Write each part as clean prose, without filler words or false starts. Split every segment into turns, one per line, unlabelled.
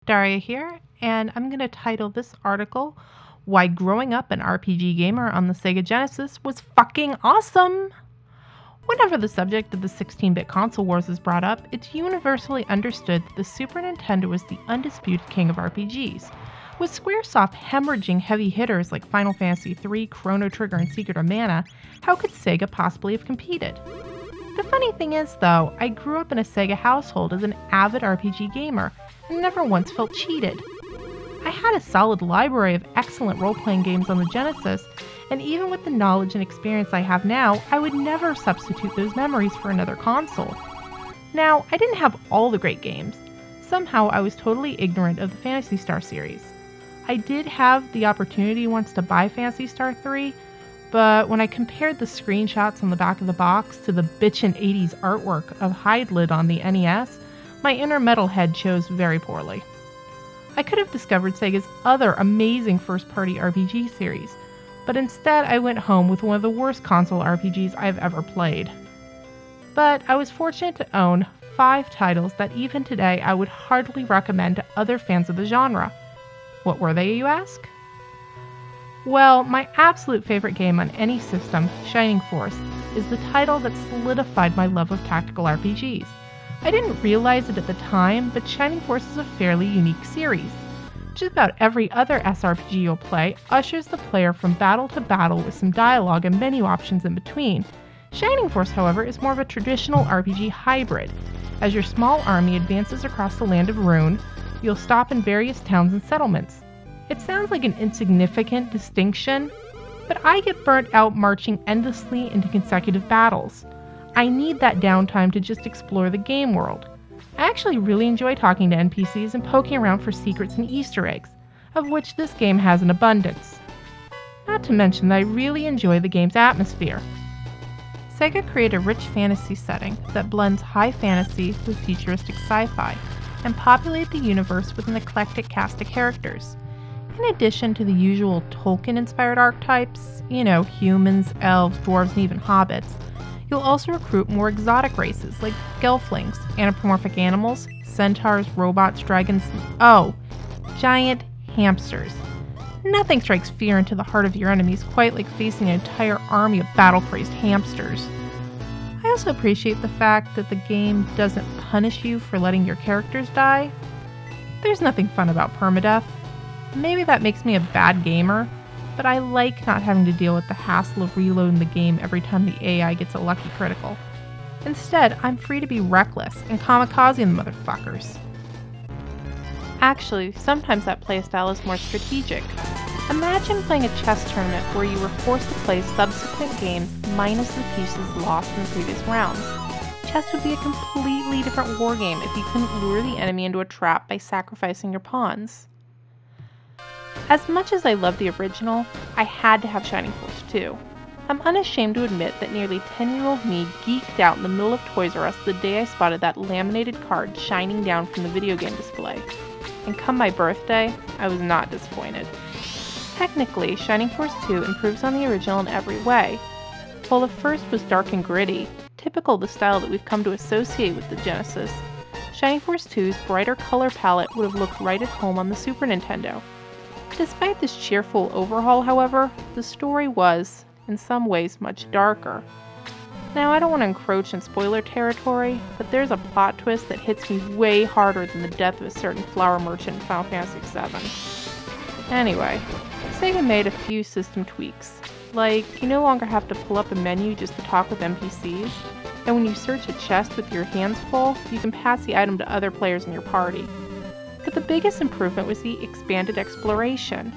Daria here, and I'm going to title this article, Why Growing Up an RPG Gamer on the Sega Genesis Was Fucking Awesome! Whenever the subject of the 16-bit console wars is brought up, it's universally understood that the Super Nintendo was the undisputed king of RPGs. With Squaresoft hemorrhaging heavy hitters like Final Fantasy III, Chrono Trigger, and Secret of Mana, how could Sega possibly have competed? The funny thing is, though, I grew up in a Sega household as an avid RPG gamer, and never once felt cheated. I had a solid library of excellent role-playing games on the Genesis, and even with the knowledge and experience I have now, I would never substitute those memories for another console. Now, I didn't have all the great games. Somehow I was totally ignorant of the Phantasy Star series. I did have the opportunity once to buy Phantasy Star 3, but when I compared the screenshots on the back of the box to the bitchin' 80s artwork of Hydlid on the NES, my inner metalhead chose very poorly. I could have discovered Sega's other amazing first-party RPG series, but instead I went home with one of the worst console RPGs I've ever played. But I was fortunate to own 5 titles that even today I would hardly recommend to other fans of the genre. What were they, you ask? Well, my absolute favorite game on any system, Shining Force, is the title that solidified my love of tactical RPGs. I didn't realize it at the time, but Shining Force is a fairly unique series. Just about every other SRPG you'll play ushers the player from battle to battle with some dialogue and menu options in between. Shining Force, however, is more of a traditional RPG hybrid. As your small army advances across the land of Rune, you'll stop in various towns and settlements. It sounds like an insignificant distinction, but I get burnt out marching endlessly into consecutive battles. I need that downtime to just explore the game world. I actually really enjoy talking to NPCs and poking around for secrets and Easter eggs, of which this game has an abundance. Not to mention that I really enjoy the game's atmosphere. Sega created a rich fantasy setting that blends high fantasy with futuristic sci-fi, and populated the universe with an eclectic cast of characters. In addition to the usual Tolkien-inspired archetypes, humans, elves, dwarves, and even hobbits, you'll also recruit more exotic races like gelflings, anthropomorphic animals, centaurs, robots, dragons, giant hamsters. Nothing strikes fear into the heart of your enemies quite like facing an entire army of battle-crazed hamsters. I also appreciate the fact that the game doesn't punish you for letting your characters die. There's nothing fun about permadeath. Maybe that makes me a bad gamer, but I like not having to deal with the hassle of reloading the game every time the AI gets a lucky critical. Instead, I'm free to be reckless and kamikaze the motherfuckers. Actually, sometimes that playstyle is more strategic. Imagine playing a chess tournament where you were forced to play subsequent games minus the pieces lost in the previous rounds. Chess would be a completely different wargame if you couldn't lure the enemy into a trap by sacrificing your pawns. As much as I love the original, I had to have Shining Force 2. I'm unashamed to admit that nearly 10-year-old me geeked out in the middle of Toys R Us the day I spotted that laminated card shining down from the video game display. And come my birthday, I was not disappointed. Technically, Shining Force 2 improves on the original in every way. While the first was dark and gritty, typical of the style that we've come to associate with the Genesis, Shining Force 2's brighter color palette would have looked right at home on the Super Nintendo. Despite this cheerful overhaul, however, the story was, in some ways, much darker. Now, I don't want to encroach in spoiler territory, but there's a plot twist that hits me way harder than the death of a certain flower merchant in Final Fantasy VII. Anyway, Sega made a few system tweaks. Like, you no longer have to pull up a menu just to talk with NPCs, and when you search a chest with your hands full, you can pass the item to other players in your party. But the biggest improvement was the expanded exploration.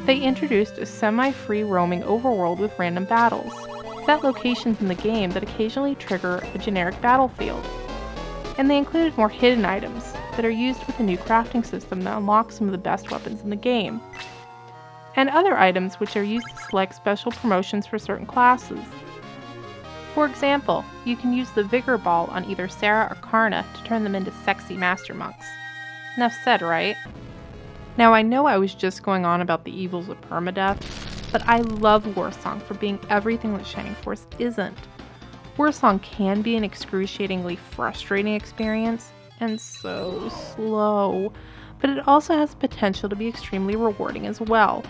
They introduced a semi-free roaming overworld with random battles, set locations in the game that occasionally trigger a generic battlefield. And they included more hidden items that are used with a new crafting system that unlocks some of the best weapons in the game, and other items which are used to select special promotions for certain classes. For example, you can use the Vigor Ball on either Sarah or Karna to turn them into sexy master monks. Enough said, right? Now, I know I was just going on about the evils of permadeath, but I love Warsong for being everything that Shining Force isn't. Warsong can be an excruciatingly frustrating experience, and so slow, but it also has potential to be extremely rewarding as well.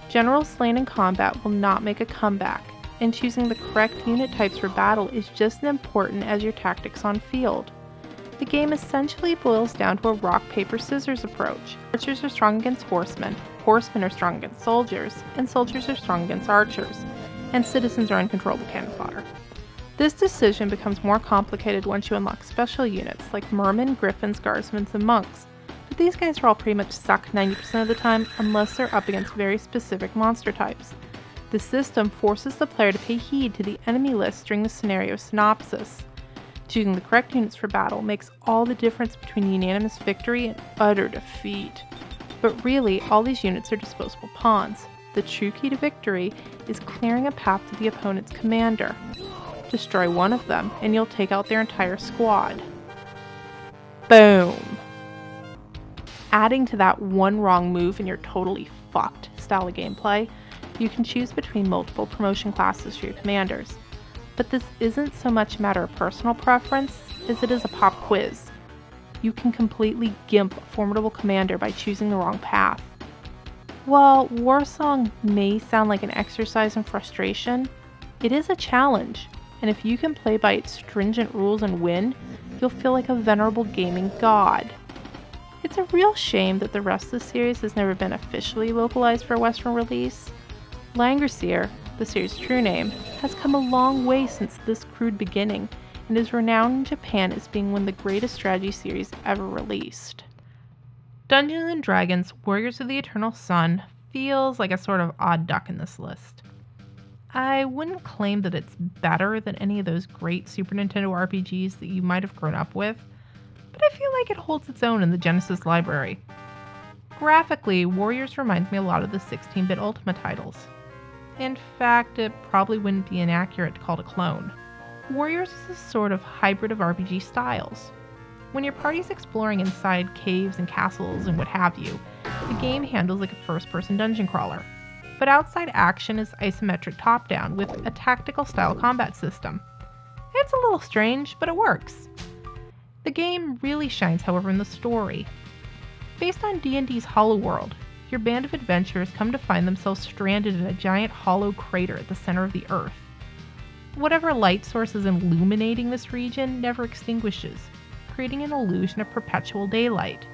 General slaying in combat will not make a comeback, and choosing the correct unit types for battle is just as important as your tactics on field. The game essentially boils down to a rock, paper, scissors approach. Archers are strong against horsemen, horsemen are strong against soldiers, and soldiers are strong against archers, and citizens are uncontrollable cannon fodder. This decision becomes more complicated once you unlock special units like mermen, griffins, guardsmen, and monks, but these guys are all pretty much suck 90% of the time unless they're up against very specific monster types. The system forces the player to pay heed to the enemy list during the scenario synopsis. Choosing the correct units for battle makes all the difference between unanimous victory and utter defeat. But really, all these units are disposable pawns. The true key to victory is clearing a path to the opponent's commander. Destroy one of them, and you'll take out their entire squad. Boom! Adding to that one wrong move and you're totally fucked style of gameplay, you can choose between multiple promotion classes for your commanders. But this isn't so much a matter of personal preference as it is a pop quiz. You can completely gimp a formidable commander by choosing the wrong path. While Warsong may sound like an exercise in frustration, it is a challenge, and if you can play by its stringent rules and win, you'll feel like a venerable gaming god. It's a real shame that the rest of the series has never been officially localized for a Western release. Langrisser, the series' true name, has come a long way since this crude beginning and is renowned in Japan as being one of the greatest strategy series ever released. Dungeons & Dragons: Warriors of the Eternal Sun feels like a sort of odd duck in this list. I wouldn't claim that it's better than any of those great Super Nintendo RPGs that you might have grown up with, but I feel like it holds its own in the Genesis library. Graphically, Warriors reminds me a lot of the 16-bit Ultima titles. In fact, it probably wouldn't be inaccurate to call it a clone. Warriors is a sort of hybrid of RPG styles. When your party's exploring inside caves and castles and what have you, the game handles like a first-person dungeon crawler. But outside action is isometric top-down with a tactical style combat system. It's a little strange, but it works. The game really shines, however, in the story. Based on D&D's Hollow World, your band of adventurers come to find themselves stranded in a giant hollow crater at the center of the Earth. Whatever light source is illuminating this region never extinguishes, creating an illusion of perpetual daylight.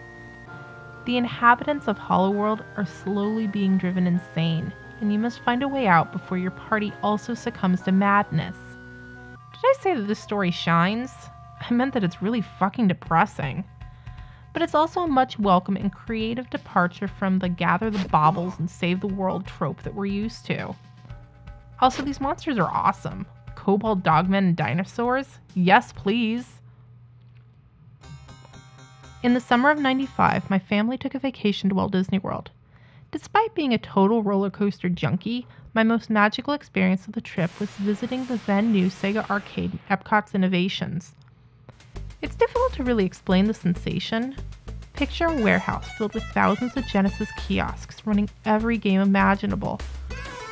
The inhabitants of Hollow World are slowly being driven insane, and you must find a way out before your party also succumbs to madness. Did I say that this story shines? I meant that it's really fucking depressing. But it's also a much welcome and creative departure from the gather the baubles and save the world trope that we're used to. Also, these monsters are awesome. Kobold dogmen and dinosaurs? Yes, please. In the summer of '95, my family took a vacation to Walt Disney World. Despite being a total roller coaster junkie, my most magical experience of the trip was visiting the then new Sega arcade and Epcot's Innovations. It's difficult to really explain the sensation. Picture a warehouse filled with thousands of Genesis kiosks running every game imaginable.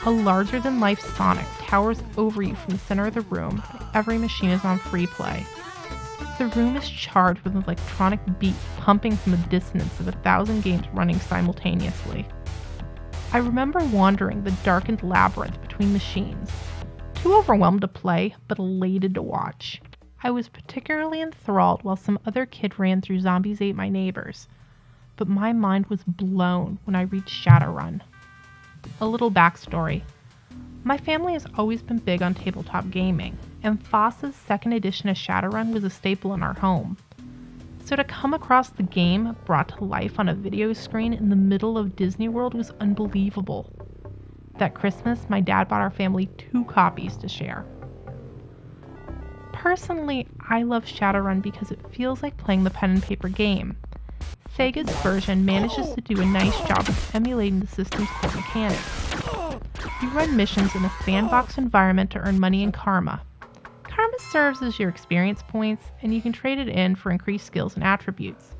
A larger-than-life Sonic towers over you from the center of the room, and every machine is on free play. The room is charged with an electronic beat pumping from the dissonance of 1,000 games running simultaneously. I remember wandering the darkened labyrinth between machines, too overwhelmed to play, but elated to watch. I was particularly enthralled while some other kid ran through Zombies Ate My Neighbors, but my mind was blown when I reached Shadowrun. A little backstory. My family has always been big on tabletop gaming, and FOSS's second edition of Shadowrun was a staple in our home. So to come across the game brought to life on a video screen in the middle of Disney World was unbelievable. That Christmas, my dad bought our family 2 copies to share. Personally, I love Shadowrun because it feels like playing the pen and paper game. Sega's version manages to do a nice job of emulating the system's core mechanics. You run missions in a sandbox environment to earn money and karma. Karma serves as your experience points, and you can trade it in for increased skills and attributes.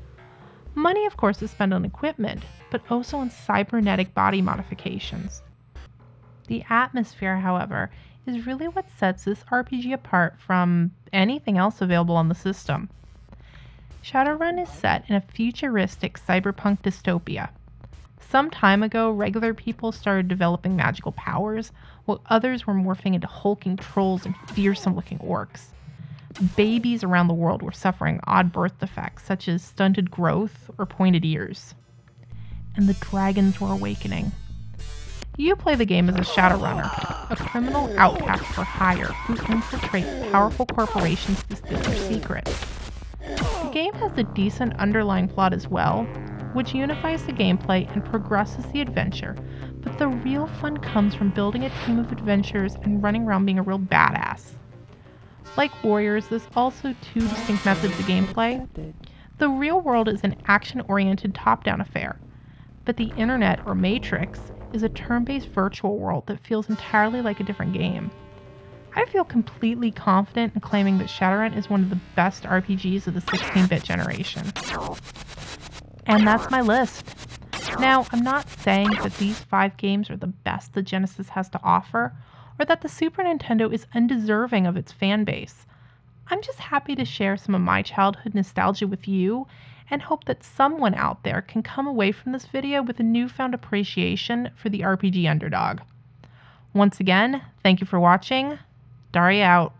Money, of course, is spent on equipment, but also on cybernetic body modifications. The atmosphere, however, is really what sets this RPG apart from anything else available on the system. Shadowrun is set in a futuristic cyberpunk dystopia. Some time ago, regular people started developing magical powers, while others were morphing into hulking trolls and fearsome-looking orcs. Babies around the world were suffering odd birth defects, such as stunted growth or pointed ears. And the dragons were awakening. You play the game as a Shadowrunner, a criminal outcast for hire who infiltrates powerful corporations to steal their secrets. The game has a decent underlying plot as well, which unifies the gameplay and progresses the adventure, but the real fun comes from building a team of adventurers and running around being a real badass. Like Warriors, there's also two distinct methods of gameplay. The real world is an action-oriented top-down affair, but the internet, or Matrix, is a turn-based virtual world that feels entirely like a different game. I feel completely confident in claiming that Shadowrun is one of the best RPGs of the 16-bit generation. And that's my list. Now, I'm not saying that these 5 games are the best the Genesis has to offer, or that the Super Nintendo is undeserving of its fan base. I'm just happy to share some of my childhood nostalgia with you, and hope that someone out there can come away from this video with a newfound appreciation for the RPG underdog. Once again, thank you for watching. Daria out.